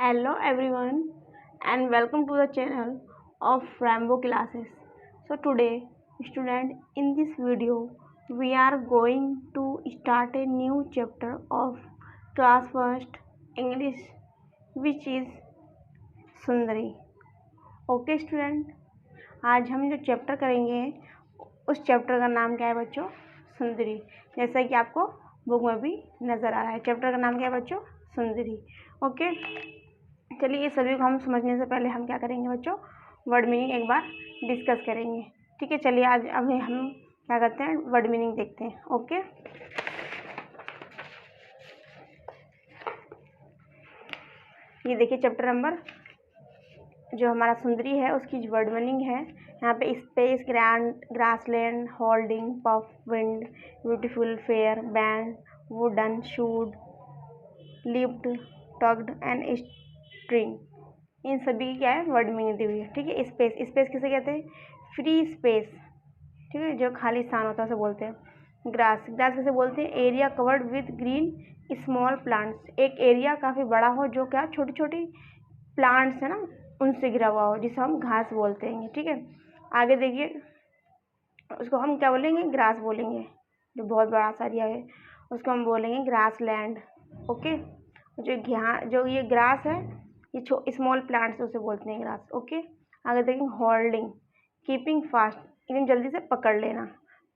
Hello everyone and welcome to the channel of Rambo classes. So today student, in this video we are going to start a new chapter of class first English, which is Sundari. Okay student, आज हम जो chapter करेंगे उस chapter का नाम क्या है बच्चों? सुंदरी. जैसा कि आपको बुक में भी नज़र आ रहा है, चैप्टर का नाम क्या है बच्चों? सुंदरी. ओके, चलिए ये सभी को हम समझने से पहले हम क्या करेंगे बच्चों? वर्ड मीनिंग एक बार डिस्कस करेंगे. ठीक है, चलिए आज अभी हम क्या करते हैं, वर्ड मीनिंग देखते हैं. ओके, ये देखिए चैप्टर नंबर जो हमारा सुंदरी है उसकी वर्ड मीनिंग है. यहाँ पे space, grassland, holding, puff, wind, beautiful, fair, band, wooden, should, lift, tugged and string, इन सभी की क्या है वर्ड मीनिंग दी हुई है. ठीक है, स्पेस, स्पेस किसे कहते हैं? Free space. ठीक है, जो खाली स्थान होता है उसे बोलते हैं. ग्रास, ग्रास किसे बोलते हैं? Area covered with green small plants, एक एरिया काफ़ी बड़ा हो जो क्या छोटी छोटी प्लांट्स है ना उनसे घिरा हुआ हो, जिसे हम घास बोलते हैं. ठीक है, आगे देखिए, उसको हम क्या बोलेंगे? ग्रास बोलेंगे. जो बहुत बड़ा सा एरिया है उसको हम बोलेंगे ग्रास लैंड. ओके, जो ये ग्रास है, ये स्मॉल प्लांट्स उसे बोलते हैं ग्रास. ओके, आगे देखेंगे होल्डिंग, कीपिंग फास्ट, एकदम जल्दी से पकड़ लेना.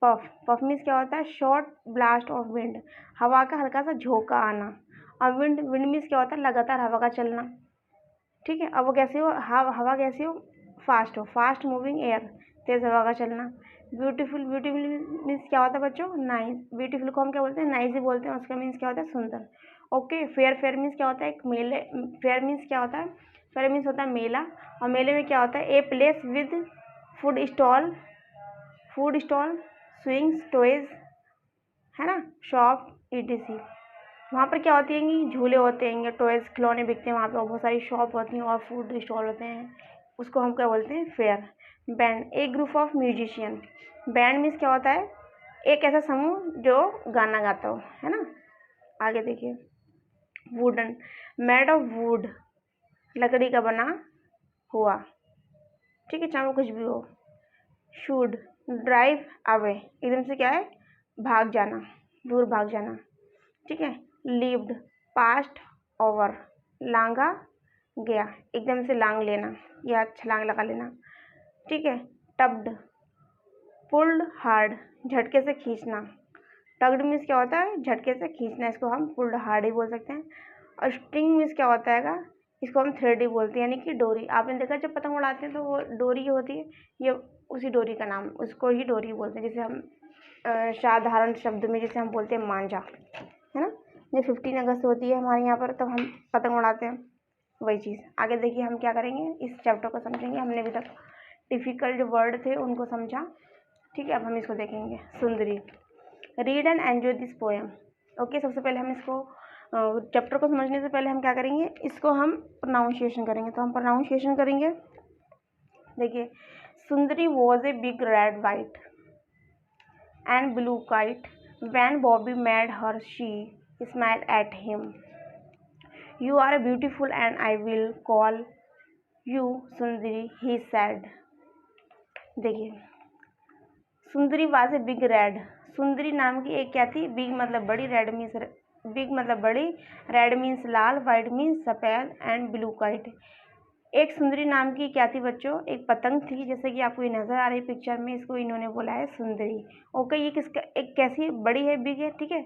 पफ, पफ मीन्स क्या होता है? शॉर्ट ब्लास्ट ऑफ विंड, हवा का हल्का सा झोंका आना. और विंड, विंड मीन्स क्या होता है? लगातार हवा का चलना. ठीक है, अब वो कैसे हो? हवा कैसी हो? फास्ट हो, फास्ट मूविंग एयर, तेज हवा का चलना. ब्यूटीफुल, ब्यूटीफुल मीन्स क्या होता है बच्चों? नाइस. ब्यूटीफुल को हम क्या बोलते हैं? नाइस ही बोलते हैं. उसका मीन्स क्या होता है? सुंदर. ओके, फेयर, फेयर मीन्स क्या होता है? एक मेले. फेयर मीन्स क्या होता है? फेयर मीन्स होता है मेला. और मेले में क्या होता है? A place with food stall, swings, toys, है ना, शॉप, ईटीसी. वहाँ पर क्या होती हैं? झूले होते हैं, टॉयज, खिलौने बिकते हैं वहाँ पे, और बहुत सारी शॉप होती हैं और फूड स्टॉल होते हैं. उसको हम क्या बोलते हैं? फेयर. बैंड, एक group of musician. Band means क्या होता है? एक ऐसा समूह जो गाना गाता हो, है ना. आगे देखिए, वुडन, मेड ऑफ वुड, लकड़ी का बना हुआ. ठीक है, चाहे वो कुछ भी हो. शूड, ड्राइव अवे, एकदम से क्या है? भाग जाना, दूर भाग जाना. ठीक है, लिव्ड, पास्ट ओवर, लांगा गया, एकदम से लांग लेना या छलांग लगा लेना. ठीक है, टब्ड, पुल्ड हार्ड, झटके से खींचना. टग्ड मीन्स क्या होता है? झटके से खींचना, इसको हम पुल्ड हार्ड ही बोल सकते हैं. और स्ट्रिंग मीन्स क्या होता है? इसको हम थ्रेड ही बोलते हैं, यानी कि डोरी. आपने देखा जब पतंग उड़ाते हैं तो वो डोरी होती है, ये उसी डोरी का नाम, उसको ही डोरी बोलते हैं. जैसे हम साधारण शब्द में जैसे हम बोलते हैं मांझा, है ना. जो 15 अगस्त होती है हमारे यहाँ पर, तब हम पतंग उड़ाते हैं, वही चीज़. आगे देखिए हम क्या करेंगे, इस चैप्टर को समझेंगे. हमने अभी तक डिफ़िकल्ट जो वर्ड थे उनको समझा. ठीक है, अब हम इसको देखेंगे. सुंदरी, read and enjoy this poem. Okay, सबसे पहले हम इसको चैप्टर को समझने से पहले हम क्या करेंगे? इसको हम प्रोनाउंसिएशन करेंगे. तो हम प्रोनाउंसिएशन करेंगे. देखिए, सुंदरी was a big red white and blue kite. When Bobby made her, she smiled at him. You are beautiful and I will call you Sundari, he said. देखिए, सुंदरी वाज ए बिग रेड. सुंदरी नाम की एक क्या थी? Big मतलब बड़ी, red means big मतलब बड़ी, रेड मीन्स लाल, वाइट मीन्स सफ़ेद, एंड ब्लू काइट. एक सुंदरी नाम की क्या थी बच्चों? एक पतंग थी, जैसे कि आपको ये नज़र आ रही पिक्चर में. इसको इन्होंने बोला है सुंदरी. ओके, ये किसका? एक कैसी? बड़ी है, बिग है. ठीक है,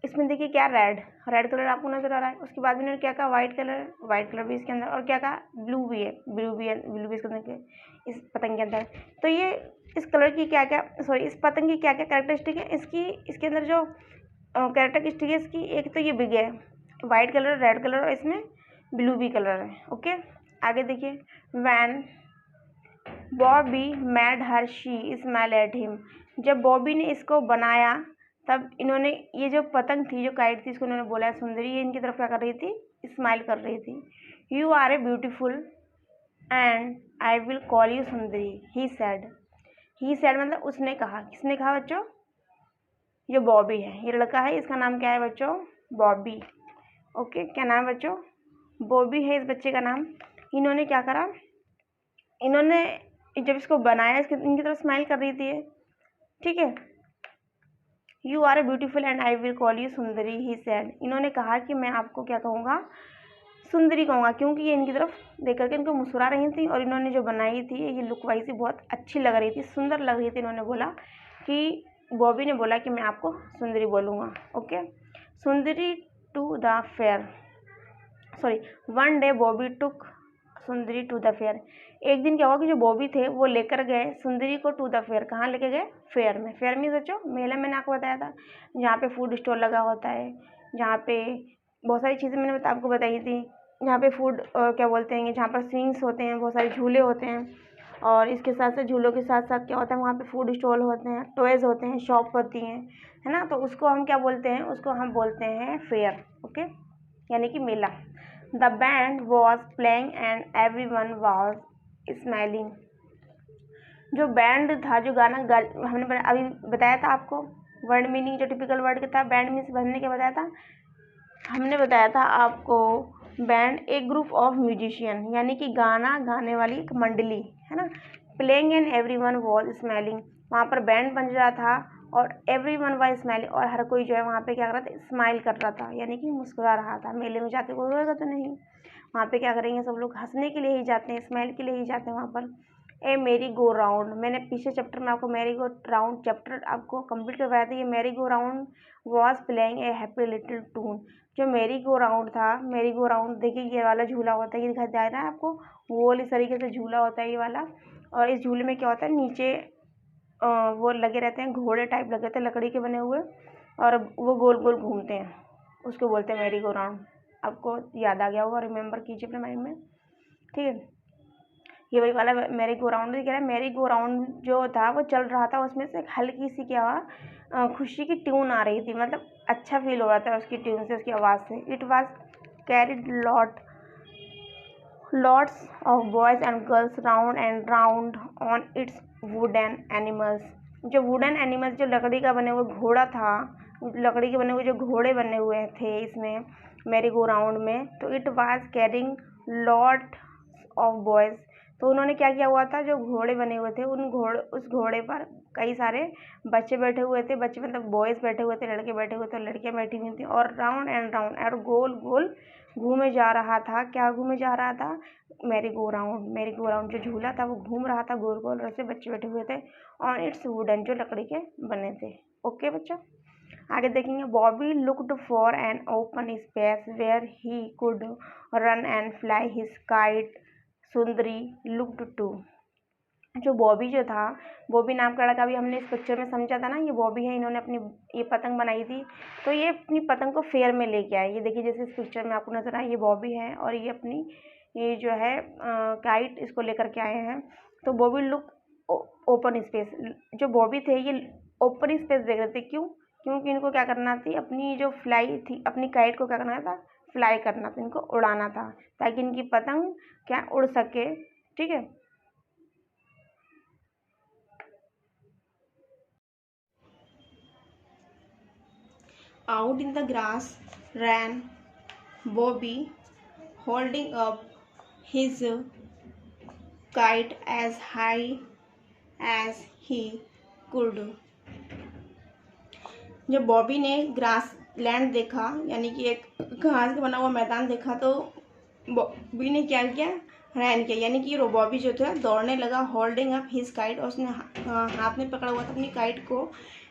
इसमें देखिए क्या, रेड, रेड कलर आपको नज़र आ रहा है. उसके बाद इन्होंने क्या कहा? वाइट कलर, वाइट कलर भी इसके अंदर. और क्या कहा? ब्लू भी है, ब्लू भी है, ब्लू भी इसके अंदर, इस पतंग के अंदर. तो ये इस कलर की क्या क्या, सॉरी, इस पतंग की क्या क्या कैरेक्टरिस्टिक है इसकी? इसके अंदर जो कैरेक्टरिस्टिक है इसकी, एक तो ये बिग है, वाइट कलर, रेड कलर, और इसमें ब्लू भी कलर है. ओके, आगे देखिए, when Bobby made her, she smile at him. जब बॉबी ने इसको बनाया तब इन्होंने, ये जो पतंग थी, जो काइट थी, इसको इन्होंने बोला है सुंदरी. ये इनकी तरफ क्या कर रही थी? स्माइल कर रही थी. You are a beautiful and I will call you Sundari, he sad. He sad मतलब उसने कहा. किसने कहा बच्चों? ये बॉबी है, ये लड़का है, इसका नाम क्या है बच्चों? बॉबी. ओके, क्या नाम है बच्चों? बॉबी है इस बच्चे का नाम। इन्होंने क्या करा, इन्होंने जब इसको बनाया इनकी तरफ स्माइल कर रही थी ये, ठीक है। You are a beautiful and I will call you Sundari, he said. इन्होंने कहा कि मैं आपको क्या कहूँगा, सुंदरी कहूँगा, क्योंकि ये इनकी तरफ देख करके इनको मुस्कुरा रही थी और इन्होंने जो बनाई थी ये लुक वाइज ही बहुत अच्छी लग रही थी, सुंदर लग रही थी। इन्होंने बोला कि बॉबी ने बोला कि मैं आपको सुंदरी बोलूँगा। Okay, Sundari to the fair, sorry, one day Bobby took Sundari to the fair. एक दिन क्या हुआ कि जो बॉबी थे वो लेकर गए सुंदरी को टू द फेयर। कहाँ लेके गए? फेयर में। फेयर में सोचो मेला, मैंने आपको बताया था, जहाँ पे फूड स्टॉल लगा होता है, जहाँ पे बहुत सारी चीज़ें मैंने आपको बताई थी, जहाँ पे फूड क्या बोलते हैं, जहाँ पर स्विंग्स होते हैं, बहुत सारे झूले होते हैं, और इसके साथ साथ झूलों के साथ साथ क्या होता है, वहाँ पे फूड स्टॉल होते हैं, टॉयज़ होते हैं, शॉप होती हैं, है ना। तो उसको हम क्या बोलते हैं, उसको हम बोलते हैं फेयर। ओके, यानी कि मेला। The band was playing and everyone was smiling. जो बैंड था, जो गाना हमने अभी बताया था आपको, वर्ड मीनिंग जो टिपिकल वर्ड का था, बैंड मीन्स हमने क्या बताया था, हमने बताया था आपको बैंड एक ग्रुप ऑफ म्यूजिशियन, यानी कि गाना गाने वाली एक मंडली, है ना। Playing and everyone was smiling, वहाँ पर बैंड बज रहा था और एवरीवन वॉज स्माइलिंग, और हर कोई जो है वहाँ पे क्या कर रहा था, स्माइल कर रहा था, यानी कि मुस्कुरा रहा था। मेले में जाके कोई रोएगा तो नहीं, वहाँ पे क्या करेंगे, सब लोग हंसने के लिए ही जाते हैं, स्माइल के लिए ही जाते हैं वहाँ पर। ए मेरी गो राउंड, मैंने पिछले चैप्टर में आपको मैरी गो राउंड चैप्टर आपको कंप्लीट करवाया था। ये merry go round was playing a happy little tune. जो मेरी गो राउंड था, मेरी गो राउंड देखिए ये वाला झूला होता है, ये दिखाई दे रहा है आपको, वो इस तरीके से झूला होता है ये वाला। और इस झूले में क्या होता है, नीचे वो लगे रहते हैं, घोड़े टाइप लगे रहते हैं लकड़ी के बने हुए, और वो गोल गोल घूमते हैं, उसको बोलते हैं मैरी गो राउंड। आपको याद आ गया होगा, रिमेंबर कीजिए अपने माइंड में, ठीक है। ये वही वाला मैरी गो राउंड कह रहा है। मैरी गो राउंड जो था वो चल रहा था, उसमें से हल्की सी क्या हुआ, खुशी की ट्यून आ रही थी, मतलब अच्छा फील हो रहा था उसकी ट्यून से, उसकी आवाज़ से। It was carried lots of boys and girls round and round on it's wooden animals. जो वुडन एनिमल्स, जो लकड़ी का बने हुए घोड़ा था, लकड़ी के बने हुए जो घोड़े बने हुए थे इसमें मैरी गो राउंड में, तो it was carrying lot of boys. तो उन्होंने क्या किया हुआ था, जो घोड़े बने हुए थे उस घोड़े पर कई सारे बच्चे बैठे हुए थे, बच्चे मतलब बॉयज़ बैठे हुए थे, लड़के बैठे हुए थे, लड़कियाँ बैठी हुई थी, और राउंड एंड राउंड और गोल गोल घूमे जा रहा था। क्या घूमे जा रहा था? Mary go round. Mary go round जो झूला था वो घूम रहा था गोल गोल, और ऐसे बच्चे बैठे हुए थे ऑन इट्स वुडन, जो लकड़ी के बने थे। ओके बच्चों, आगे देखेंगे। Bobby looked for an open space where he could run and fly his kite. Sundari looked too. जो बॉबी जो था, बॉबी नाम का लड़का भी हमने इस पिक्चर में समझा था ना, ये बॉबी है, इन्होंने अपनी ये पतंग बनाई थी, तो ये अपनी पतंग को फेयर में लेके आए। ये देखिए जैसे इस पिक्चर में आपको नजर आए, ये बॉबी है और ये अपनी ये जो है काइट इसको लेकर के आए हैं। तो बॉबी लुक ओपन स्पेस, जो बॉबी थे ये ओपन स्पेस देख रहे थे। क्यों? क्योंकि इनको क्या करना थी, अपनी जो फ्लाई थी, अपनी काइट को क्या करना था, फ्लाई करना था, इनको उड़ाना था, ताकि इनकी पतंग क्या उड़ सके। ठीक है, out in the grass ran Bobby, holding up his kite as high as he could. जब बॉबी ने ग्रास लैंड देखा, यानी कि एक घास का बना हुआ मैदान देखा, तो बॉबी ने क्या किया, रैन किया, यानी कि बॉबी जो था दौड़ने लगा। होल्डिंग अप हिज काइट, और उसने हाथ में पकड़ा हुआ था अपनी काइट को,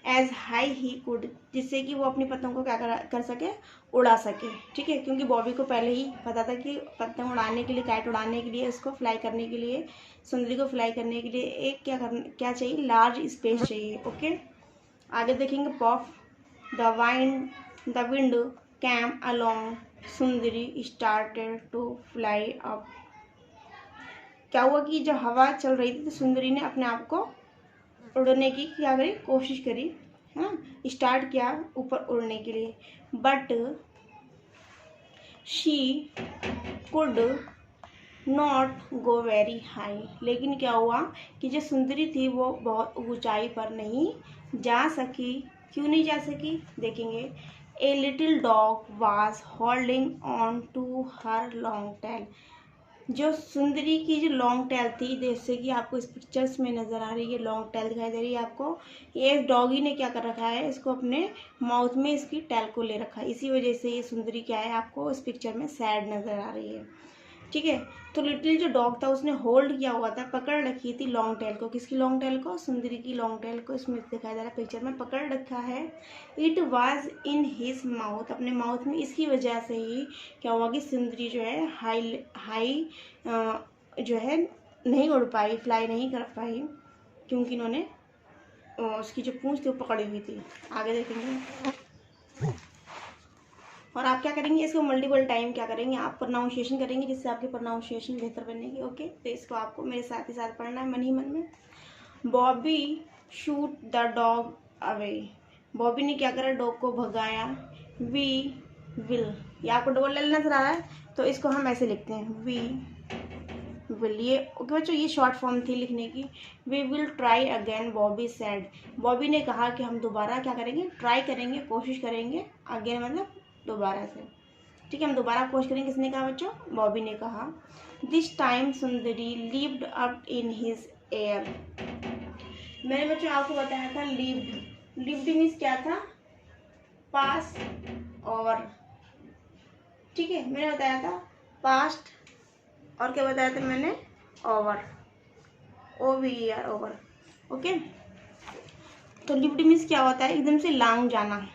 एज हाई ही कुड, जिससे कि वो अपनी पतंग को क्या कर सके, उड़ा सके। ठीक है, क्योंकि बॉबी को पहले ही पता था कि पतंग उड़ाने के लिए, काइट उड़ाने के लिए, उसको फ्लाई करने के लिए, सुंदरी को फ्लाई करने के लिए एक क्या चाहिए, लार्ज स्पेस चाहिए। ओके, आगे देखेंगे। Puff the wind came along, Sundari started to fly up. क्या हुआ कि जब हवा चल रही थी तो सुंदरी ने अपने आप को उड़ने की क्या करी, कोशिश करी, है ना, स्टार्ट किया ऊपर उड़ने के लिए। But she could not go very high, लेकिन क्या हुआ कि जो सुंदरी थी वो बहुत ऊंचाई पर नहीं जा सकी। क्यों नहीं जा सकी, देखेंगे। A little dog was holding on to her long tail. जो सुंदरी की जो लॉन्ग टेल थी, जैसे कि आपको इस पिक्चर्स में नज़र आ रही है, लॉन्ग टेल दिखाई दे रही है आपको। ये डॉगी ने क्या कर रखा है, इसको अपने माउथ में इसकी टेल को ले रखा है, इसी वजह से ये सुंदरी क्या है आपको इस पिक्चर में सैड नज़र आ रही है। ठीक है, तो लिटिल जो डॉग था उसने होल्ड किया हुआ था, पकड़ रखी थी लॉन्ग टेल को। किसकी लॉन्ग टेल को? सुंदरी की लॉन्ग टेल को इसमें दिखाई दे रहा है पिक्चर में, पकड़ रखा है। It was in his mouth, अपने माउथ में। इसकी वजह से ही क्या हुआ कि सुंदरी जो है हाई जो है नहीं उड़ पाई, फ्लाई नहीं कर पाई, क्योंकि इन्होंने उसकी जो पूंछ थी वो पकड़ी हुई थी। आगे देखेंगे। और आप क्या करेंगे, इसको मल्टीपल टाइम क्या करेंगे, आप प्रोनाउंसिएशन करेंगे, जिससे आपकी प्रोनाउंसिएशन बेहतर बनेगी। ओके, तो इसको आपको मेरे साथ ही साथ पढ़ना है मन ही मन में। Bobby shoot the dog away. Bobby ने क्या करा, डॉग को भगाया। वी विल, ये आपको डबल एल नजर आ रहा है, तो इसको हम ऐसे लिखते हैं, वी विल। ये ओके बच्चों, ये शॉर्ट फॉर्म थी लिखने की। We will try again, Bobby said. Bobby ने कहा कि हम दोबारा क्या करेंगे, ट्राई करेंगे, कोशिश करेंगे। अगेन मतलब दोबारा से। ठीक है, हम दोबारा कोशिश करेंगे। किसने कहा बच्चों? बॉबी ने कहा। This time Sundari lived up in his air. मैंने बच्चों आपको बताया था लिव्ड। लिव्ड मीन्स क्या था, पास और। ठीक है, मैंने बताया था पास्ट, और क्या बताया था मैंने, ओवर, OVER, ओवर। ओके, तो लिव्ड मीन्स क्या होता है, एकदम से लांग जाना।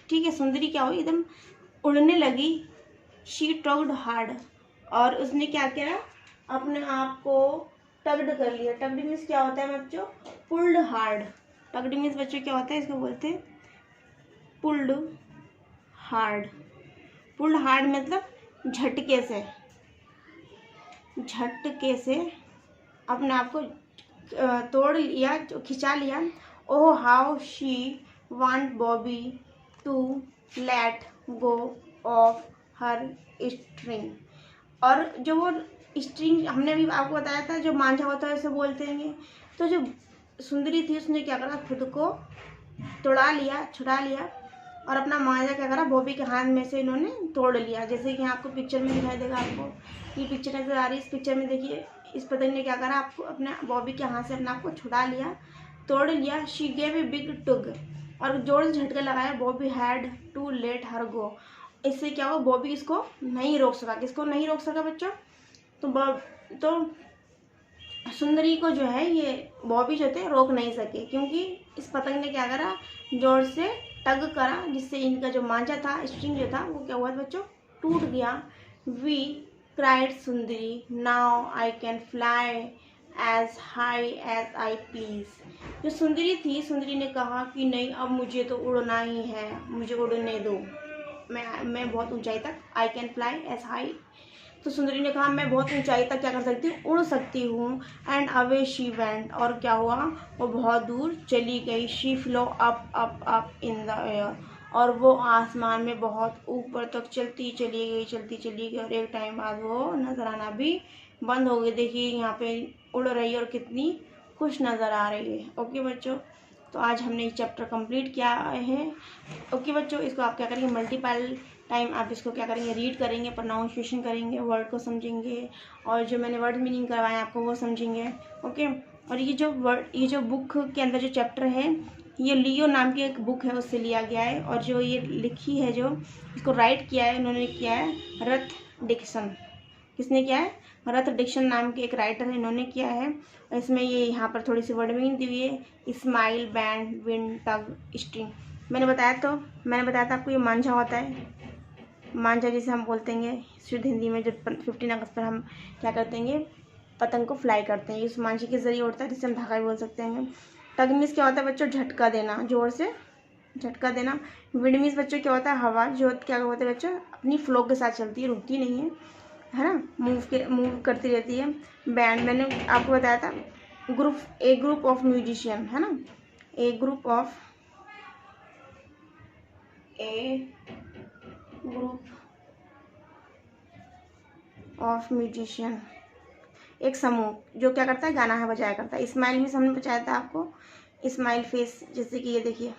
ठीक है, सुंदरी क्या हुई, एकदम उड़ने लगी। शी टग्ड हार्ड, और उसने क्या किया, अपने आप को टग्ड कर लिया। टग्ड मीन्स क्या होता है बच्चों, पुल्ड हार्ड। टग्ड मीन्स बच्चों क्या होता है, इसको बोलते हैं पुल्ड हार्ड। पुल्ड हार्ड मतलब झटके से, झटके से अपने आप को तोड़ लिया, खिंचा लिया। Oh how she want Bobby to let go of her string. और जो वो स्ट्रिंग हमने अभी आपको बताया था, जो मांझा होता है उसे बोलते हैं। तो जो सुंदरी थी उसने क्या करा, खुद को तोड़ा लिया, छुड़ा लिया, और अपना मांझा क्या करा, बॉबी के हाथ में से इन्होंने तोड़ लिया। जैसे कि आपको पिक्चर में दिखाई देगा, आपको ये पिक्चर नजर आ रही है। इस पिक्चर में देखिए, इस पतंग ने क्या करा, आपको अपने बॉबी के हाथ से अपने आप को छुड़ा लिया, तोड़ लिया। She gave a big tug, और जोर से झटका लगाया। Bobby had to let her go. इससे क्या हुआ, बॉबी इसको नहीं रोक सका। किसको नहीं रोक सका बच्चों? तो सुंदरी को जो है ये बॉबी जो थे रोक नहीं सके, क्योंकि इस पतंग ने क्या करा, जोर से टग करा, जिससे इनका जो मांझा था, स्ट्रिंग जो था, वो क्या हुआ बच्चों, टूट गया। We cried Sundari, now I can fly as high as I please. जो सुंदरी थी, सुंदरी ने कहा कि नहीं, अब मुझे तो उड़ना ही है, मुझे उड़ने दो, मैं बहुत ऊंचाई तक, I can fly as high. तो सुंदरी ने कहा मैं बहुत ऊंचाई तक क्या कर सकती हूँ, उड़ सकती हूँ। एंड अवे शी वेंट, और क्या हुआ, वो बहुत दूर चली गई। She flow up up up in the air, और वो आसमान में बहुत ऊपर तक चलती चली गई, चलती चली गई, और एक टाइम बाद वो नजर आना भी बंद हो गई। देखिए यहाँ पे उड़ रही है और कितनी खुश नज़र आ रही है। ओके बच्चों, तो आज हमने ये चैप्टर कंप्लीट किया है। ओके बच्चों, इसको आप क्या करेंगे, मल्टीपल टाइम आप इसको क्या करेंगे, रीड करेंगे, प्रोनाउंसिएशन करेंगे, वर्ड को समझेंगे, और जो मैंने वर्ड मीनिंग करवाए आपको वो समझेंगे। ओके, और ये जो बुक के अंदर जो चैप्टर है, ये लियो नाम की एक बुक है, उससे लिया गया है। और जो ये लिखी है, जो इसको राइट किया है, इन्होंने किया है रथ डिक्सन। किसने किया है? रथ डिक्सन नाम के एक राइटर है, इन्होंने किया है। इसमें ये यहाँ पर थोड़ी सी वर्ड मीनिंग दी हुई है, स्माइल, बैंड, विंड, टग, स्ट्रिंग। मैंने बताया था आपको, ये मांझा होता है। मांझा जिसे हम बोलते हैं शुद्ध हिंदी में, जो 15 अगस्त पर हम क्या करते हैं, पतंग को फ्लाई करते हैं, इस मांझे के जरिए उड़ता है, जिसे हम धागा भी बोल सकते हैं। टग मीन्स क्या होता है बच्चों, झटका देना, जोर से झटका देना। विंड मीन्स बच्चों क्या होता है, हवा, जो क्या होता है बच्चों, अपनी फ्लो के साथ चलती है, रुकती नहीं है ना, मूव करती रहती है। बैंड मैंने आपको बताया था, ए ग्रुप ऑफ म्यूजिशियन, है ना, ए ग्रुप ऑफ म्यूजिशियन, एक समूह जो क्या करता है, गाना है बजाया करता है। स्माइल मीन्स हमने बताया था आपको, स्माइल फेस, जैसे कि ये देखिए,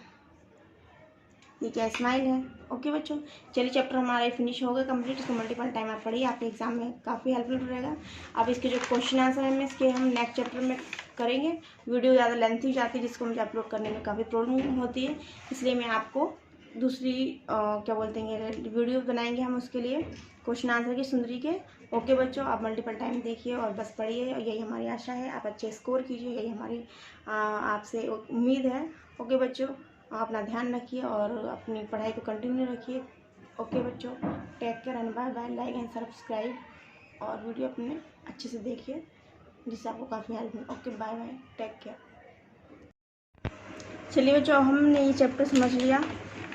ये क्या स्माइल है। ओके बच्चों, चलिए चैप्टर हमारा फिनिश हो गया कंप्लीट। इसको मल्टीपल टाइम आप पढ़िए, आपके एग्जाम में काफ़ी हेल्पफुल रहेगा। अब इसके जो क्वेश्चन आंसर है इसके हम नेक्स्ट चैप्टर में करेंगे। वीडियो ज़्यादा लेंथी हो जाती है जिसको मुझे अपलोड करने में काफ़ी प्रॉब्लम होती है, इसलिए मैं आपको दूसरी क्या बोलते हैं वीडियो बनाएंगे हम उसके लिए क्वेश्चन आंसर की सुंदरी के। ओके बच्चों, आप मल्टीपल टाइम देखिए और बस पढ़िए, और यही हमारी आशा है आप अच्छे स्कोर कीजिए, यही हमारी आपसे उम्मीद है। ओके बच्चों, अपना ध्यान रखिए और अपनी पढ़ाई को कंटिन्यू रखिए। ओके बच्चों, take care and bye bye. Like and subscribe और वीडियो अपने अच्छे से देखिए जिससे आपको काफ़ी हेल्प मिले। Okay bye bye, take care. चलिए बच्चों, हमने ये चैप्टर समझ लिया।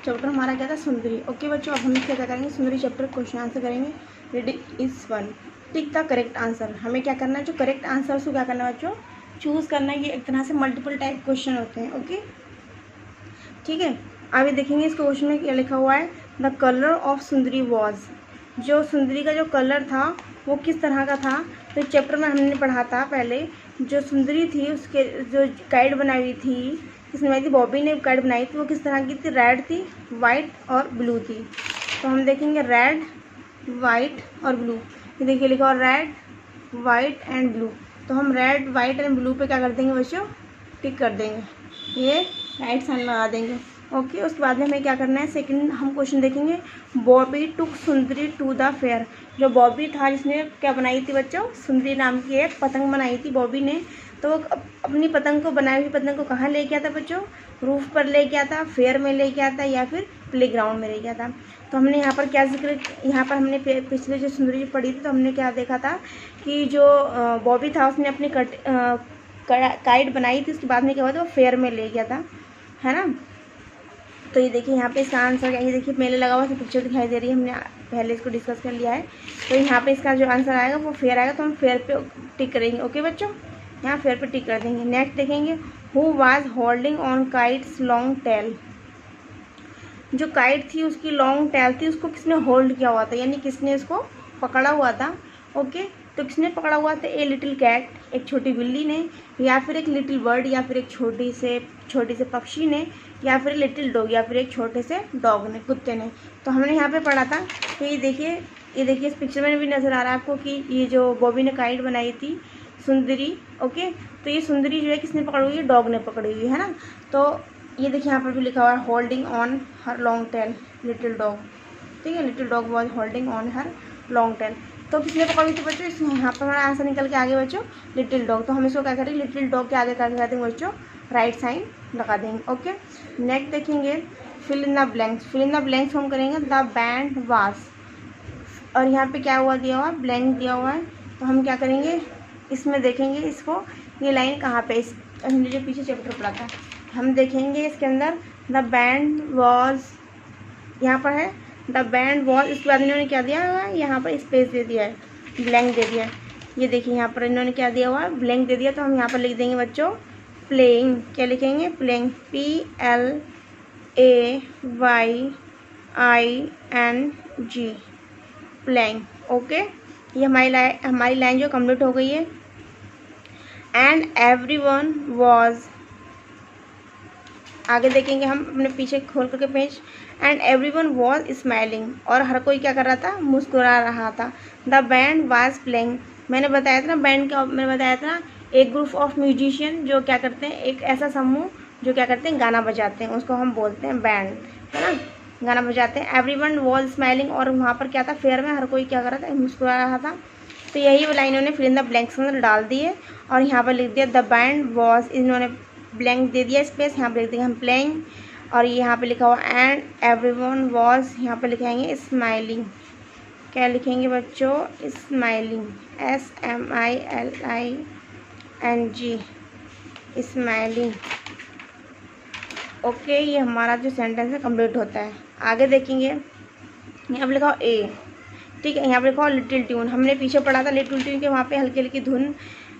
चैप्टर हमारा क्या था, सुंदरी। ओके बच्चों, अब हम क्या करेंगे, सुंदरी चैप्टर क्वेश्चन आंसर करेंगे। Reading is one, tick the correct answer. हमें क्या करना है, जो करेक्ट आंसर उसको क्या करना है बच्चों, चूज़ करना है। ये एक तरह से मल्टीपल टाइप क्वेश्चन होते हैं। ओके ठीक है, अभी देखेंगे इस क्वेश्चन में क्या लिखा हुआ है। The colour of Sundari was, जो सुंदरी का जो कलर था वो किस तरह का था। तो चैप्टर में हमने पढ़ा था पहले, जो सुंदरी थी उसके जो गाइड बनाई हुई थी, किसने बनाई थी, बॉबी ने गाइड बनाई थी। वो किस तरह की थी, रेड थी, वाइट और ब्लू थी। तो हम देखेंगे रेड, वाइट और ब्लू। ये देखिए लिखा हुआ रेड, वाइट एंड ब्लू। तो हम रेड, वाइट एंड ब्लू पे क्या कर देंगे बच्चों, टिक कर देंगे, ये राइट साइन लगा देंगे। ओके, उसके बाद में हमें क्या करना है, सेकंड हम क्वेश्चन देखेंगे। Bobby took Sundari to the fair, जो बॉबी था जिसने क्या बनाई थी बच्चों, सुंदरी नाम की एक पतंग बनाई थी बॉबी ने। तो वो अपनी पतंग को, बनाई हुई पतंग को कहाँ ले गया था बच्चों, रूफ पर ले गया था, फेयर में ले गया था, या फिर प्ले ग्राउंड में ले गया था। तो हमने यहाँ पर क्या जिक्र, यहाँ पर हमने पिछले जो सुंदरी पढ़ी थी तो हमने क्या देखा था कि जो बॉबी था उसने अपनी काइट बनाई थी, उसके बाद में क्या हुआ था, वो फेयर में ले गया था, है ना। तो ये देखिए यहाँ पे इसका आंसर क्या है, ये देखिए मेले लगा हुआ तो पिक्चर दिखाई दे रही है, हमने पहले इसको डिस्कस कर लिया है। तो यहाँ पे इसका जो आंसर आएगा वो फेयर आएगा, तो हम फेयर पे टिक करेंगे। ओके बच्चों, यहाँ फेयर पे टिक कर देंगे। नेक्स्ट देखेंगे, who was holding on kites long tail, जो काइट थी उसकी लॉन्ग टेल थी, उसको किसने होल्ड किया हुआ था, यानी किसने इसको पकड़ा हुआ था। ओके, तो किसने पकड़ा हुआ था, ए लिटिल कैट, एक छोटी बिल्ली ने, या फिर एक लिटिल बर्ड, या फिर एक छोटे से पक्षी ने, या फिर लिटिल डॉग, या फिर एक छोटे से डॉग ने, कुत्ते ने। तो हमने यहाँ पे पढ़ा था कि ये देखिए इस पिक्चर में भी नज़र आ रहा है आपको कि ये जो बॉबी ने काइट बनाई थी सुंदरी। ओके, तो ये सुंदरी जो है किसने पकड़ी हुई है, डॉग ने पकड़ी हुई है ना। तो ये देखिए यहाँ पर भी लिखा हुआ है, holding on her long tell little dog. ठीक है, little dog was holding on her long tell. तो किसने पकड़ी थी बच्चों, इसमें यहाँ पर हमारा आंसर निकल के आगे बच्चों, लिटिल डॉग। तो हम इसको क्या करेंगे, लिटिल डॉग के आगे क्या कर देंगे बच्चों, राइट साइन लगा देंगे। ओके, नेक्स्ट देखेंगे, fill in the blanks. Fill in the blanks हम करेंगे, द बैंड वाज, और यहाँ पे क्या हुआ, दिया हुआ है ब्लैंक दिया हुआ है। तो हम क्या करेंगे, इसमें देखेंगे इसको, ये लाइन कहाँ पे, इस हमने जो पीछे चैप्टर पढ़ा था हम देखेंगे इसके अंदर, द बैंड वॉज, यहाँ पर है द बैंड वॉज, इसके बाद इन्होंने क्या दिया हुआ है, यहाँ पर स्पेस दे दिया है, ब्लैंक दे दिया है। ये देखिए यहाँ पर इन्होंने क्या दिया हुआ है, ब्लैंक दे दिया। तो हम यहाँ पर लिख देंगे बच्चों प्लेइंग, क्या लिखेंगे, प्लेइंग, PLAYING, प्लेइंग। ओके, ये हमारी लाइन जो कंप्लीट हो गई है। एंड एवरीवन वॉज, आगे देखेंगे हम अपने पीछे खोल करके page, and everyone was smiling, और हर कोई क्या कर रहा था, मुस्कुरा रहा था। द बैंड वाज प्लेइंग, मैंने बताया था ना बैंड क्या, मैंने बताया था एक ग्रुप ऑफ म्यूजिशियन जो क्या करते हैं, एक ऐसा समूह जो क्या करते हैं, गाना बजाते हैं, उसको हम बोलते हैं बैंड, है ना, गाना बजाते हैं। एवरीवन वॉज स्माइलिंग, और वहाँ पर क्या था, फेयर में हर कोई क्या कर रहा था, मुस्कुरा रहा था। तो यही वो लाइन उन्होंने फिल इन द ब्लैंक्स में डाल दी है, और यहाँ पर लिख दिया द बैंड वॉज, इन्होंने ब्लैंक दे दिया स्पेस, यहाँ पर लिख देंगे हम प्लेइंग, और यहाँ पे लिखा हुआ एंड एवरीवन वॉज, यहाँ पे लिखेंगे स्माइलिंग, क्या लिखेंगे बच्चों, स्माइलिंग, SMILING, स्माइलिंग। ओके, ये हमारा जो सेंटेंस है कंप्लीट होता है। आगे देखेंगे, यहाँ पे लिखा हो ए, ठीक है, यहाँ पे लिखा हो लिटिल ट्यून, हमने पीछे पढ़ा था लिटिल ट्यून के, वहाँ पे हल्की हल्की धुन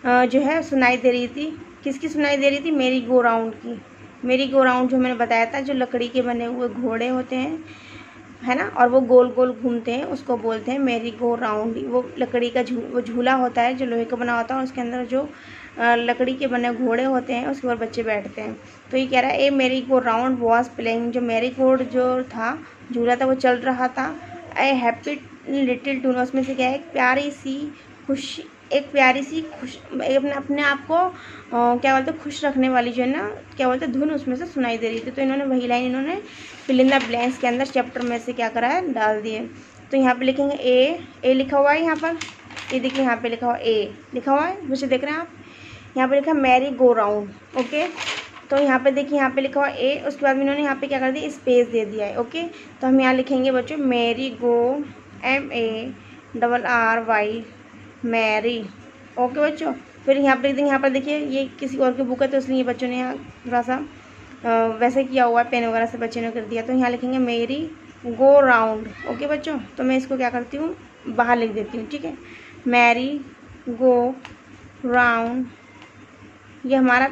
जो है सुनाई दे रही थी, किसकी सुनाई दे रही थी, मेरी गो राउंड की। मेरी गो राउंड जो मैंने बताया था, जो लकड़ी के बने हुए घोड़े होते हैं, है ना, और वो गोल गोल घूमते हैं, उसको बोलते हैं मेरी गो राउंड। वो लकड़ी का वो झूला होता है जो लोहे का बना होता है, और उसके अंदर जो लकड़ी के बने घोड़े होते हैं, उसके ऊपर बच्चे बैठते हैं। तो ये कह रहा है ए मेरी गो राउंड वॉज प्लेइंग, जो मेरी गोड जो था झूला था वो चल रहा था। ए हैप्पी लिटिल टून, उसमें से क्या है, एक प्यारी सी खुश अपने अपने आप को क्या बोलते हैं खुश रखने वाली जो है ना, क्या बोलते हैं धुन उसमें से सुनाई दे रही थी। तो इन्होंने वही लाइन इन्होंने फिल इन द ब्लैंक्स के अंदर चैप्टर में से क्या करा है, डाल दिए। तो यहाँ पे लिखेंगे ए लिखा हुआ है यहाँ पर, ये देखिए यहाँ पे लिखा हुआ ए लिखा हुआ है, मुझे देख रहे हैं आप, यहाँ पे लिखा मैरी गो राउंड। ओके, तो यहाँ पे देखिए यहाँ पे लिखा हुआ ए, उसके बाद में इन्होंने यहाँ पे क्या कर दिया, स्पेस दे दिया है। ओके, तो हम यहाँ लिखेंगे बच्चों merry go, MARRY merry. Okay बच्चों, फिर यहाँ पे लिख देंगे, यहाँ पर देखिए ये किसी और की बुक है तो इसलिए बच्चों ने यहाँ थोड़ा सा वैसे किया हुआ है, पेन वगैरह से बच्चे ने कर दिया। तो यहाँ लिखेंगे मेरी गो राउंड। ओके बच्चों, तो मैं इसको क्या करती हूँ, बाहर लिख देती हूँ, ठीक है। मैरी गो राउंड, ये हमारा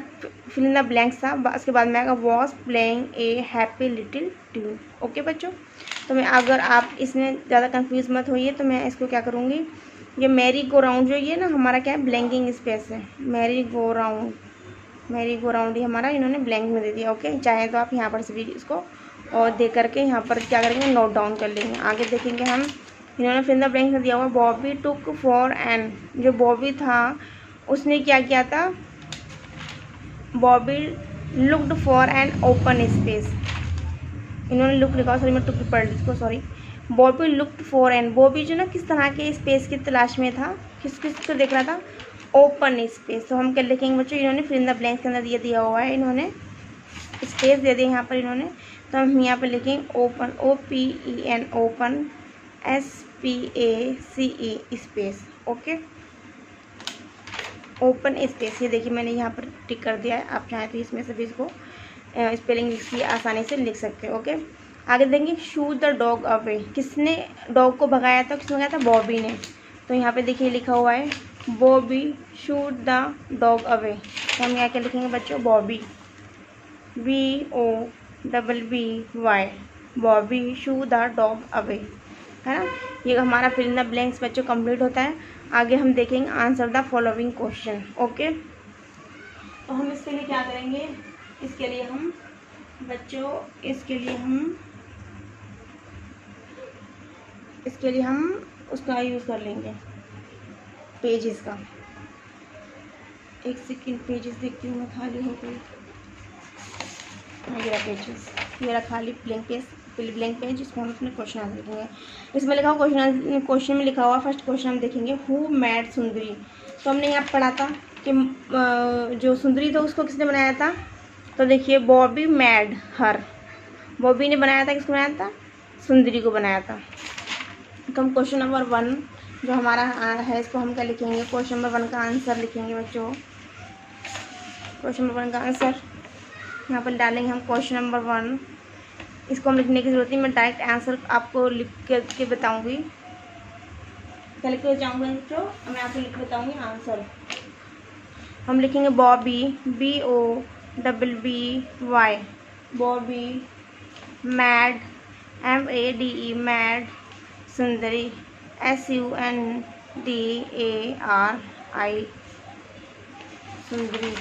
फिल इन द ब्लैंक्स था। उसके बाद में आएगा was playing a happy little tune. Okay बच्चों, तो मैं अगर आप इसमें ज़्यादा कंफ्यूज मत होइए, तो मैं इसको क्या करूँगी, ये मैरी गो राउंड जो ये ना हमारा क्या है, ब्लैंकिंग स्पेस है। मैरी गो राउंड ये हमारा इन्होंने ब्लैंक में दे दिया। ओके, चाहे तो आप यहाँ पर से भी इसको और दे करके यहाँ पर क्या करेंगे, नोट डाउन कर लेंगे। आगे देखेंगे हम, इन्होंने फिर द ब्लैंक में दिया हुआ बॉबी टुक फॉर एन, जो बॉबी था उसने क्या किया था, Bobby looked for an open space. इन्होंने लुक लिखा, सॉरी मैं टुक पढ़ ली इसको, sorry. Bobby looked for an, Bobby जो ना किस तरह के स्पेस की तलाश में था, किस को देख रहा था, ओपन स्पेस। तो हम क्या लिखेंगे बच्चों, इन्होंने फिल इन द ब्लैंक्स के अंदर ये दिया हुआ है, इन्होंने स्पेस दे दिया यहाँ पर इन्होंने। तो हम यहाँ पर लिखेंगे open, OPEN open, SPACE space. Okay, open space, ये देखिए मैंने यहाँ पर टिक कर दिया है। आप चाहें तो इसमें से भी इसको स्पेलिंग इसकी आसानी से लिख सकते हो। ओके, आगे देखेंगे शू द डॉग अवे, किसने डॉग को भगाया था, किसने भगाया था, बॉबी ने। तो यहाँ पे देखिए लिखा हुआ है Bobby shoot the dog away. तो हम यहाँ क्या लिखेंगे बच्चों, Bobby, BOBBY, Bobby shoe the dog away, है ना। ये हमारा फिल इन द ब्लैंक्स बच्चों कंप्लीट होता है। आगे हम देखेंगे answer the following question. Okay, तो हम इसके लिए क्या करेंगे, इसके लिए हम बच्चों इसके लिए हम उसका यूज़ कर लेंगे, पेजेस का। एक सेकेंड, पेजेस देखती हूँ मैं, खाली हो गई, ये रहा पेजेस, ये रहा खाली ब्लैंक पेज, इसमें हम अपने क्वेश्चन आंसर लिखेंगे। इसमें लिखा हुआ क्वेश्चन में लिखा हुआ फर्स्ट क्वेश्चन हम देखेंगे, हु मैड सुंदरी। तो हमने यहाँ पढ़ा था कि जो सुंदरी था उसको किसने बनाया था, तो देखिए बॉबी मैड हर, बॉबी ने बनाया था, किसको बनाया था, सुंदरी को बनाया था। तो हम क्वेश्चन नंबर 1 जो हमारा है इसको हम क्या लिखेंगे, क्वेश्चन नंबर 1 का आंसर लिखेंगे बच्चों। क्वेश्चन नंबर 1 का आंसर यहाँ पर डालेंगे हम, क्वेश्चन नंबर 1। इसको हम लिखने की जरूरत नहीं, मैं डायरेक्ट आंसर आपको लिख के बताऊँगी, क्या लिख के बताऊँगी बच्चों, मैं आपको लिख के बताऊँगी आंसर। हम लिखेंगे Bobby, BOBBY, Bobby, mad, MADE mad, सुंदरी, SUNDARI सुंदरी।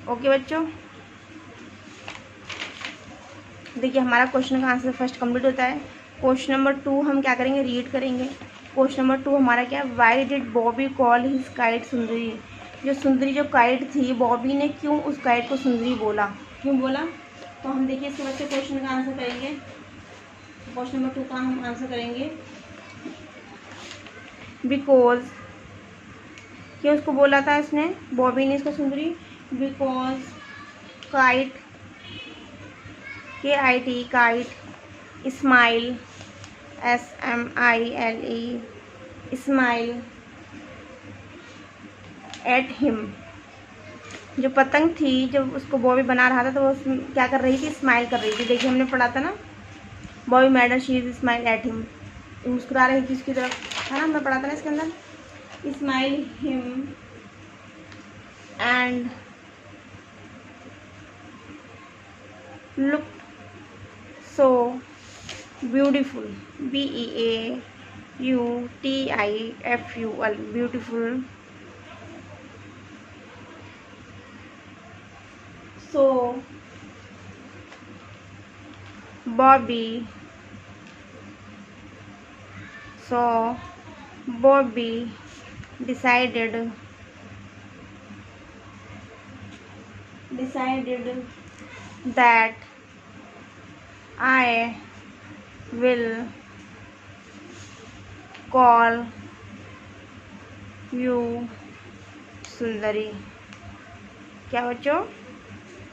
ओके बच्चों, देखिए हमारा क्वेश्चन का आंसर फर्स्ट कंप्लीट होता है। क्वेश्चन नंबर 2 हम क्या करेंगे, रीड करेंगे। क्वेश्चन नंबर 2 हमारा क्या, why did Bobby call his kite सुंदरी, जो सुंदरी जो काइट थी, बॉबी ने क्यों उस काइट को सुंदरी बोला, क्यों बोला। तो हम देखिए इसके बच्चे क्वेश्चन का आंसर करेंगे। क्वेश्चन नंबर 2 का हम आंसर करेंगे, बिकॉज, क्यों उसको बोला था इसने, बॉबी ने इसको सुंदरी, because kite, KIT kite, smile, SMILE smile, at him, जो पतंग थी जब उसको बॉबी बना रहा था तो वो क्या कर रही थी, स्माइल कर रही थी। देखिए हमने पढ़ा था ना, Bobby mother she is smile at him, मुस्कुरा रही थी उसकी तरफ, है ना, हमने पढ़ा था ना इसके अंदर, smile him and look so beautiful, BEAUTIFUL, beautiful, so Bobby decided that I will call you सुंदरी। क्या बच्चों?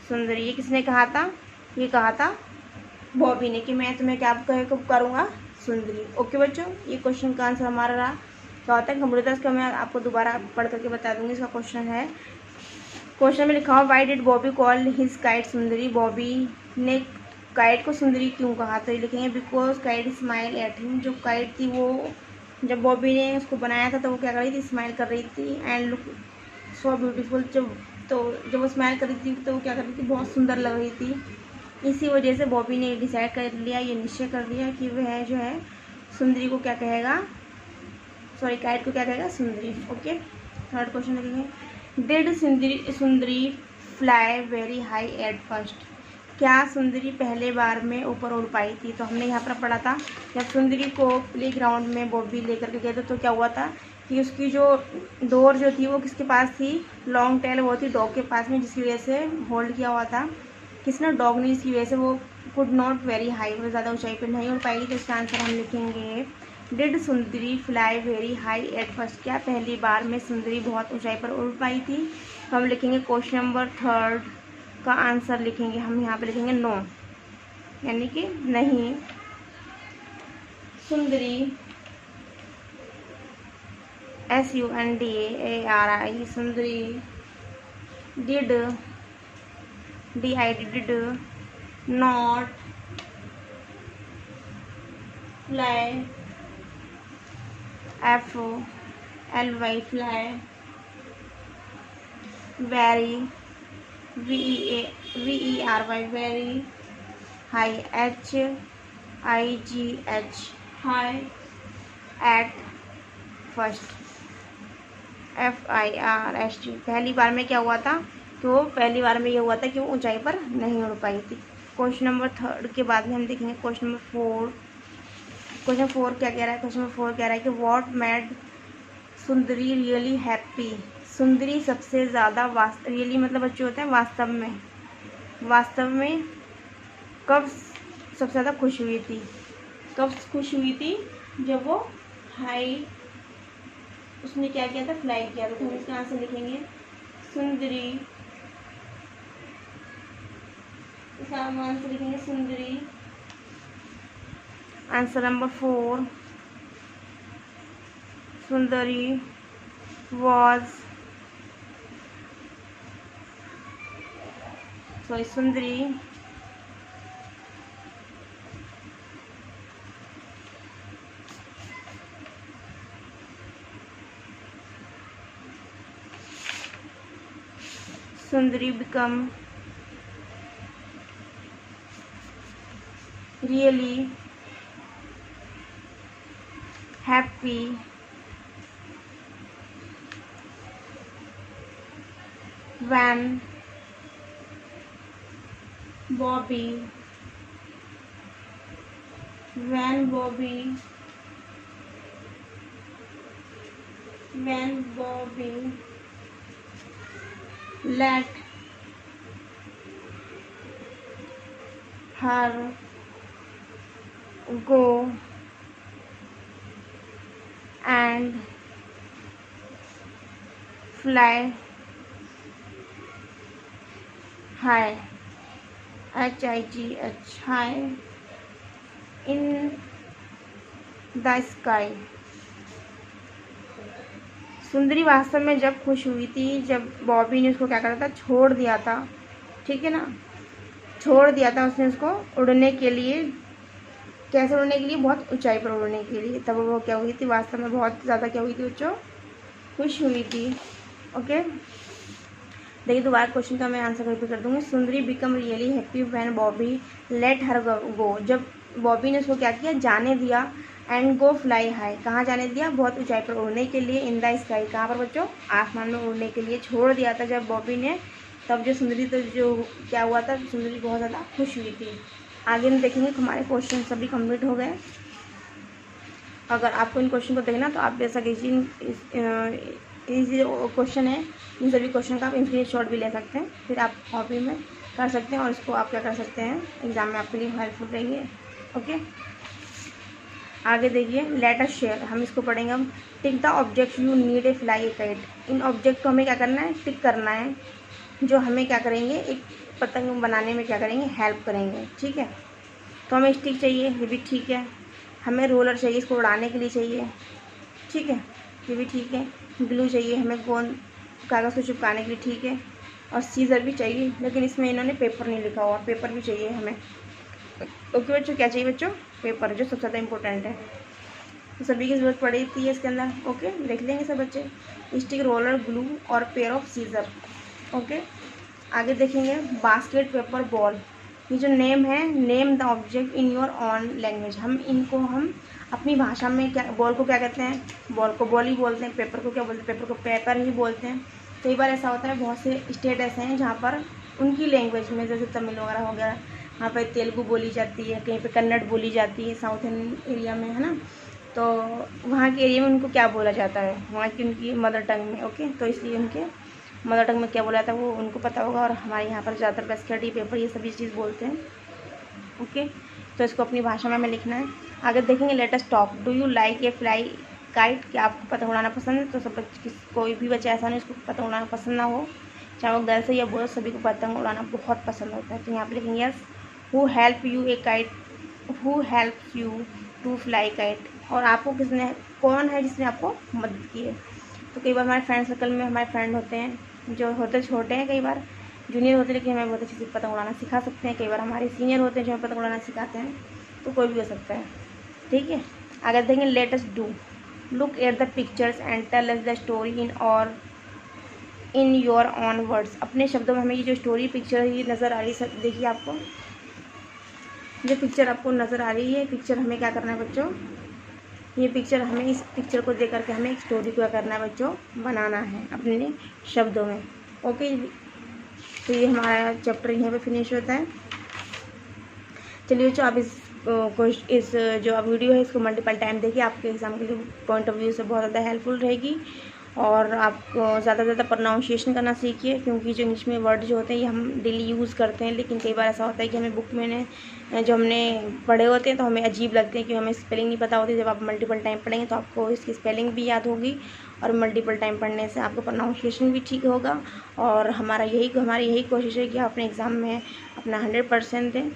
सुंदरी। ये किसने कहा था? ये कहा था बॉबी ने कि मैं तुम्हें क्या करूँगा? सुंदरी। ओके बच्चों, ये क्वेश्चन का आंसर हमारा रहा। क्या होता है कंप्यूटर का, मैं आपको दोबारा पढ़ करके बता दूंगी। इसका क्वेश्चन है, क्वेश्चन में लिखा हुआ why did Bobby call his kite सुंदरी। बॉबी ने काइट को सुंदरी क्यों कहा? तो ये लिखेंगे because kite smile at him. जो काइट थी वो जब बॉबी ने उसको बनाया था तो वो क्या कर रही थी? स्माइल कर रही थी। And look so beautiful. जब वो स्माइल कर रही थी तो वो क्या कर रही थी? बहुत सुंदर लग रही थी। इसी वजह से बॉबी ने डिसाइड कर लिया, ये निश्चय कर लिया कि वह जो है सुंदरी को क्या कहेगा, सॉरी काइट को क्या कहेगा? सुंदरी। ओके, थर्ड क्वेश्चन लिखेंगे did Sundari fly very high at first. क्या सुंदरी पहले बार में ऊपर उड़ पाई थी? तो हमने यहाँ पर पढ़ा था जब सुंदरी को प्ले ग्राउंड में बॉबी लेकर के गए थे तो क्या हुआ था कि उसकी जो डोर जो थी वो किसके पास थी? लॉन्ग टेल वो थी डॉग के पास में, जिसकी वजह से होल्ड किया हुआ था किसने? डॉग ने। इसकी वजह से वो कुड नॉट वेरी हाई, वो ज़्यादा ऊंचाई पर नहीं उड़ पाएगी। तो इसका आंसर हम लिखेंगे did Sundari fly very high at first. क्या पहली बार में सुंदरी बहुत ऊंचाई पर उड़ पाई थी? तो हम लिखेंगे क्वेश्चन नंबर थर्ड का आंसर लिखेंगे हम यहाँ पे लिखेंगे नो, यानी कि नहीं। सुंदरी SUNDARI Sundari did DID not fly FLY fly very VERY very high HIGH high at first FIRST। पहली बार में क्या हुआ था? तो पहली बार में ये हुआ था कि वो ऊंचाई पर नहीं उड़ पाई थी। क्वेश्चन नंबर थर्ड के बाद में हम देखेंगे question number four. Question four क्या कह रहा है? क्वेश्चन नंबर फोर कह रहा है कि what made Sundari really happy. सुंदरी सबसे ज़्यादा रियली मतलब बच्चे होते हैं वास्तव में कब सबसे ज़्यादा खुश हुई थी? कब खुश हुई थी? जब वो हाई उसने क्या किया था? फ्लाई किया था। तो हम इसका आंसर लिखेंगे सुंदरी। इसका आंसर लिखेंगे सुंदरी। Answer number 4 Sundari Sundari become really happy when Bobby let her go and fly high HIGH high in the sky। सुंदरी वास्तव में जब खुश हुई थी जब बॉबी ने उसको क्या करा था? छोड़ दिया था, ठीक है ना, छोड़ दिया था उसने उसको उड़ने के लिए। कैसे उड़ने के लिए? बहुत ऊंचाई पर उड़ने के लिए। तब वो क्या हुई थी? वास्तव में बहुत ज़्यादा क्या हुई थी बच्चों? खुश हुई थी। ओके, देखिए दोबारा क्वेश्चन का मैं आंसर रिपीट कर दूंगी। Sundari become really happy when Bobby let her go. जब बॉबी ने उसको क्या किया? जाने दिया। एंड गो फ्लाई हाई, कहाँ जाने दिया? बहुत ऊंचाई पर उड़ने के लिए। इन द स्काई, कहाँ पर बच्चों? आसमान में उड़ने के लिए छोड़ दिया था जब बॉबी ने तब जो सुंदरी तो जो क्या हुआ था, सुंदरी बहुत ज़्यादा खुश हुई थी। आगे हम देखेंगे हमारे क्वेश्चन सभी कंप्लीट हो गए। अगर आपको इन क्वेश्चन को देखना तो आप बेशक इजी क्वेश्चन है, इन सभी क्वेश्चन का आप स्क्रीनशॉट भी ले सकते हैं, फिर आप कॉपी में कर सकते हैं और इसको आप क्या कर सकते हैं, एग्ज़ाम में आपके लिए हेल्पफुल रहेंगे। ओके, आगे देखिए लेट अस शेयर, हम इसको पढ़ेंगे। हम tick the object you need a fly A kite, in object को हमें क्या करना है, टिक करना है, जो हमें क्या करेंगे, एक पतंग बनाने में क्या करेंगे, हेल्प करेंगे। ठीक है, तो हमें स्टिक चाहिए, ये भी ठीक है। हमें रोलर चाहिए, इसको उड़ाने के लिए चाहिए। ठीक है, ये भी ठीक है। ग्लू चाहिए हमें गोंद कागज़ को चिपकाने के लिए। ठीक है, और सीज़र भी चाहिए, लेकिन इसमें इन्होंने पेपर नहीं लिखा हुआ, पेपर भी चाहिए हमें। ओके बच्चों, क्या चाहिए बच्चों, पेपर, जो सबसे ज़्यादा इंपॉर्टेंट है, तो सभी की ज़रूरत पड़ती है इसके अंदर। ओके, लिख लेंगे सब बच्चे, स्टिक, रोलर, ग्लू और पेयर ऑफ सीज़र। ओके, आगे देखेंगे बास्केट, पेपर, बॉल। ये जो नेम है, name the object in your on language, हम इनको हम अपनी भाषा में क्या, बॉल को क्या कहते हैं, बॉल को बॉल ही बोलते हैं, पेपर को क्या बोलते हैं, पेपर को पेपर ही बोलते हैं। कई बार ऐसा होता है, बहुत से स्टेट ऐसे हैं जहाँ पर उनकी लैंग्वेज में, जैसे तमिल वगैरह हो गया, वहाँ पर तेलुगु बोली जाती है, कहीं पे कन्नड़ बोली जाती है, साउथ इंडियन एरिया में, है ना, तो वहाँ के एरिया में उनको क्या बोला जाता है, वहाँ की उनकी मदर टंग में। ओके, तो इसलिए उनके मदर टंग में क्या बोला जाता है वो उनको पता होगा, और हमारे यहाँ पर ज़्यादातर बास्केट, पेपर, ये सभी चीज़ बोलते हैं। ओके, तो इसको अपनी भाषा में हमें लिखना है। आगे देखेंगे let us talk, do you like a fly kite, क्या आपको पतंग उड़ाना पसंद है। तो सब कोई भी बच्चा ऐसा नहीं उसको पतंग उड़ाना पसंद ना हो, चाहे वो गर्ल्स है या बॉयज, सभी को पतंग उड़ाना बहुत पसंद होता है। तो यहाँ पे लिखेंगे yes, who help you a kite, who help you to fly kite, और आपको किसने, कौन है जिसने आपको मदद की है। तो कई बार हमारे फ्रेंड सर्कल में हमारे फ्रेंड होते हैं जो होते छोटे हैं, कई बार जूनियर होते हैं, लेकिन हमें बहुत अच्छे से पतंग उड़ाना सिखा सकते हैं। कई बार हमारे सीनियर होते हैं जो हमें पतंग उड़ाना सिखाते हैं, तो कोई भी हो सकता है। ठीक है, आगे देखेंगे let us do, look at the pictures and tell us the story in your own words, अपने शब्दों में हमें ये जो स्टोरी पिक्चर ये नज़र आ रही है, देखिए आपको जो पिक्चर आपको नज़र आ रही है, पिक्चर हमें क्या करना है बच्चों, ये पिक्चर हमें, इस पिक्चर को देख करके हमें एक स्टोरी को क्या करना है बच्चों, बनाना है अपने शब्दों में। ओके, तो ये हमारा चैप्टर यहाँ पे फिनिश होता है। चलिए बच्चों, आप इस जो अब वीडियो है इसको मल्टीपल टाइम देखिए, आपके एग्ज़ाम के लिए पॉइंट ऑफ व्यू से बहुत ज़्यादा हेल्पफुल रहेगी। और आप ज़्यादा से ज़्यादा प्रोनाउंसिएशन करना सीखिए, क्योंकि जो इंग्लिश में वर्ड जो होते हैं ये हम डेली यूज़ करते हैं, लेकिन कई बार ऐसा होता है कि हमें बुक में जो हमने पढ़े होते हैं तो हमें अजीब लगते हैं कि हमें स्पेलिंग नहीं पता होती। जब आप मल्टीपल टाइम पढ़ेंगे तो आपको इसकी स्पेलिंग भी याद होगी, और मल्टीपल टाइम पढ़ने से आपका प्रोनाउंसिएशन भी ठीक होगा। और हमारी यही कोशिश है कि आप अपने एग्ज़ाम में अपना 100% दें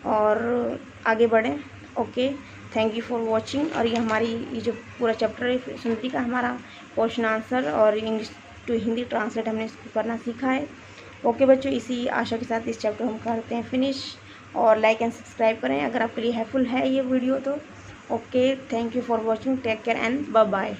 और आगे बढ़ें। Okay, thank you for watching. और ये जो पूरा चैप्टर है सुनती का, हमारा क्वेश्चन आंसर और इंग्लिश टू हिंदी ट्रांसलेट हमने इसको करना सीखा है। ओके बच्चों, इसी आशा के साथ इस चैप्टर हम करते हैं फिनिश, और लाइक एंड सब्सक्राइब करें अगर आपके लिए हेल्पफुल है ये वीडियो तो। Okay, thank you for watching, take care and bye bye.